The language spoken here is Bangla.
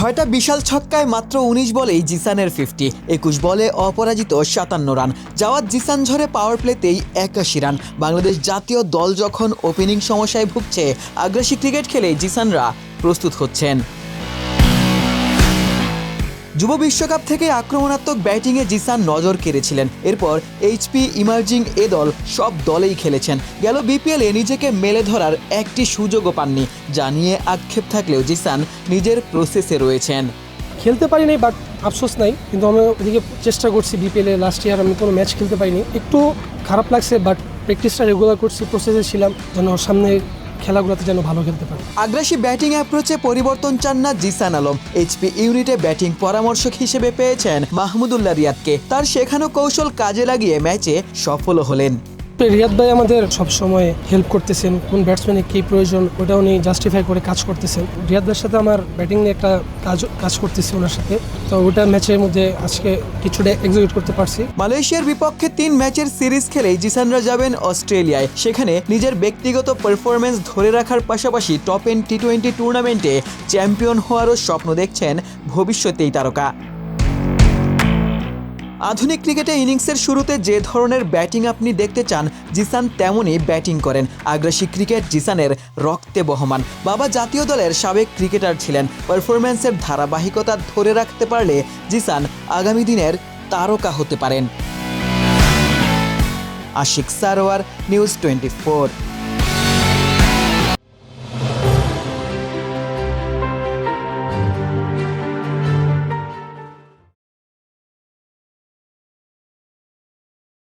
ছয়টা বিশাল ছক্কায় মাত্র ১৯ বলেই জিসানের 50, ২১ বলে অপরাজিত ৫৭ রান। জাওয়াদ জিসান ঝরে পাওয়ার প্লেতেই ৮১ রান। বাংলাদেশ জাতীয় দল যখন ওপেনিং সমস্যায় ভুগছে, আগ্রাসী ক্রিকেট খেলে জিসানরা প্রস্তুত হচ্ছেন। যুব বিশ্বকাপ থেকে আক্রমণাত্মক ব্যাটিংয়ে জিসান নজর কেড়েছিলেন। এরপর এইচপি ইমার্জিং এ দল সব দলেই খেলেছেন। গেল বিপিএলে নিজেকে মেলে ধরার একটি সুযোগও পাননি, যা নিয়ে আক্ষেপ থাকলেও জিসান নিজের প্রসেসে রয়েছেন। খেলতে পারিনি, বাট আফসোস নাই, কিন্তু আমি ওদিকে চেষ্টা করছি। বিপিএলে লাস্ট ইয়ার আমি কোনো ম্যাচ খেলতে পারিনি, একটু খারাপ লাগছে, বাট প্র্যাকটিসটা রেগুলার করছি, প্রসেসে ছিলাম যেন সামনে খেলাগুলোতে যেন ভালো খেলতে পারে। আগ্রাসী ব্যাটিং অ্যাপ্রোচে পরিবর্তন চান না জিসান আলম। এইচপি ইউনিটে ব্যাটিং পরামর্শক হিসেবে পেয়েছেন মাহমুদুল্লাহ রিয়াদকে। তার শেখানো কৌশল কাজে লাগিয়ে ম্যাচে সফল হলেন। রিয়াদ ভাই আমাদের সবসময় হেল্প করতেছেন, কোন ব্যাটসম্যানের কী প্রয়োজন ওটা উনি জাস্টিফাই করে কাজ করতেছেন। রিয়াদ ভাইয়ের সাথে আমার ব্যাটিং নিয়ে একটা কাজ করতেছি ওনার সাথে, তো ওটা ম্যাচের মধ্যে আজকে কিছুটা এক্সিকিউট করতে পারছি। মালয়েশিয়ার বিপক্ষে ৩ ম্যাচের সিরিজ খেলেই জিসানরা যাবেন অস্ট্রেলিয়ায়। সেখানে নিজের ব্যক্তিগত পারফরমেন্স ধরে রাখার পাশাপাশি টপ এন্ড টি-20 টুর্নামেন্টে চ্যাম্পিয়ন হওয়ারও স্বপ্ন দেখছেন ভবিষ্যতে এই তারকা। আধুনিক ক্রিকেটে ইনিংসের শুরুতে যে ধরনের ব্যাটিং আপনি দেখতে চান, জিসান তেমনই ব্যাটিং করেন। আগ্রাসী ক্রিকেট জিসানের রক্তে বহমান। বাবা জাতীয় দলের সাবেক ক্রিকেটার ছিলেন। পারফরম্যান্সের ধারাবাহিকতা ধরে রাখতে পারলে জিসান আগামী দিনের তারকা হতে পারেন। আশিক সারোয়ার, নিউজ 24।